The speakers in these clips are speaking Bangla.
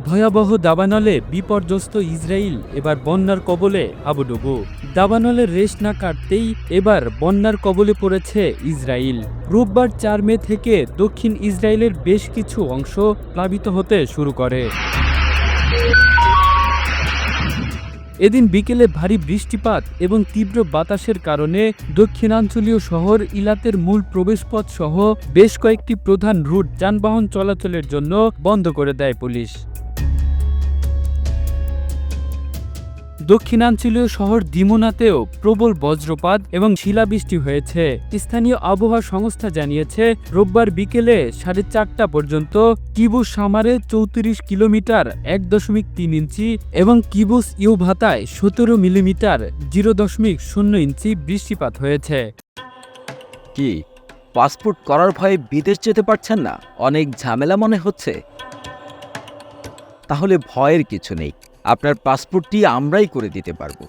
ভয়াবহ দাবানলে বিপর্যস্ত ইসরায়েল এবার বন্যার কবলে হাবুডুবু। দাবানলের রেশ না কাটতেই এবার বন্যার কবলে পড়েছে ইসরায়েল। রোববার ৪ মে থেকে দক্ষিণ ইসরায়েলের বেশ কিছু অংশ প্লাবিত হতে শুরু করে। এদিন বিকেলে ভারী বৃষ্টিপাত এবং তীব্র বাতাসের কারণে দক্ষিণাঞ্চলীয় শহর ইলাতের মূল প্রবেশপথ সহ বেশ কয়েকটি প্রধান রুট যানবাহন চলাচলের জন্য বন্ধ করে দেয় পুলিশ। দক্ষিণাঞ্চলীয় শহর দিমোনাতেও প্রবল বজ্রপাত এবং শিলাবৃষ্টি হয়েছে। স্থানীয় আবহাওয়া সংস্থা জানিয়েছে রোববার বিকেলে 4:30 পর্যন্ত কিবুস সামারে 34 কিলোমিটার 1.3 ইঞ্চি এবং কিবুস ইউভাতায় 17 মিলিমিটার 0.0 ইঞ্চি বৃষ্টিপাত হয়েছে। কি পাসপোর্ট করার ভয়ে বিদেশ যেতে পারছেন না? অনেক ঝামেলা মনে হচ্ছে? তাহলে ভয়ের কিছু নেই, আপনার পাসপোর্টটি আমরাই করে দিতে পারবো।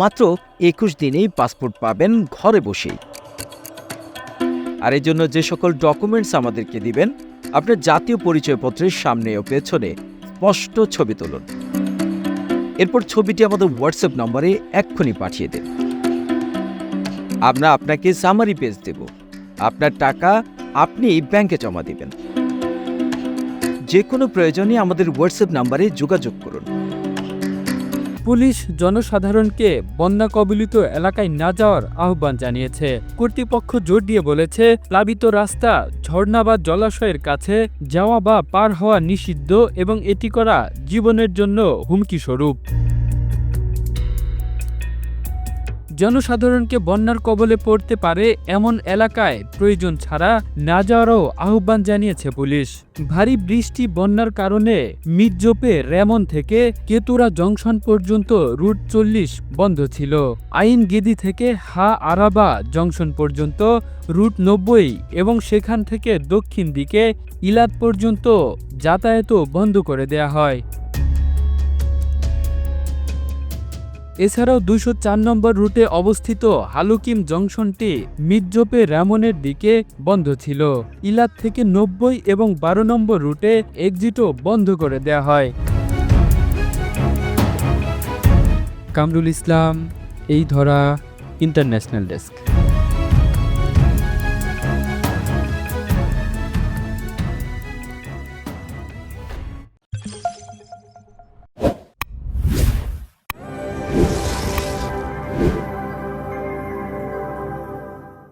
মাত্র 21 দিনেই পাসপোর্ট পাবেন ঘরে বসেই। আর এর জন্য যে সকল ডকুমেন্টস আমাদেরকে দিবেন, আপনার জাতীয় পরিচয়পত্রের সামনে ও পেছনে স্পষ্ট ছবি তুলুন। এরপর ছবিটি আমাদের হোয়াটসঅ্যাপ নম্বরে এক্ষুনি পাঠিয়ে দিন। আমরা আপনাকে সামারি পেজ দেব। আপনার টাকা আপনি ব্যাংকে জমা দিবেন। যে কোনো প্রয়োজনে আমাদের হোয়াটসঅ্যাপ নম্বরে যোগাযোগ করুন। পুলিশ জনসাধারণকে বন্যা কবলিত এলাকায় না যাওয়ার আহ্বান জানিয়েছে। কর্তৃপক্ষ জোর দিয়ে বলেছে, প্লাবিত রাস্তা, ঝর্ণা বা জলাশয়ের কাছে যাওয়া বা পার হওয়া নিষিদ্ধ এবং এটি করা জীবনের জন্য হুমকি স্বরূপ। জনসাধারণকে বন্যার কবলে পড়তে পারে এমন এলাকায় প্রয়োজন ছাড়া না যাওয়ারও আহ্বান জানিয়েছে পুলিশ। ভারী বৃষ্টি বন্যার কারণে মির্জোপে রেমন থেকে কেতুরা জংশন পর্যন্ত রুট 40 বন্ধ ছিল। আইন গেদি থেকে হা আরাবা জংশন পর্যন্ত রুট 90 এবং সেখান থেকে দক্ষিণ দিকে ইলাত পর্যন্ত যাতায়াতও বন্ধ করে দেয়া হয়। এছাড়াও 204 নম্বর রুটে অবস্থিত হালুকিম জংশনটি মির্জোপে রেমনের দিকে বন্ধ ছিল। ইলাত থেকে 90 এবং 12 নম্বর রুটে এক্সিটও বন্ধ করে দেয়া হয়। কামরুল ইসলাম, এই ধরা, ইন্টারন্যাশনাল ডেস্ক।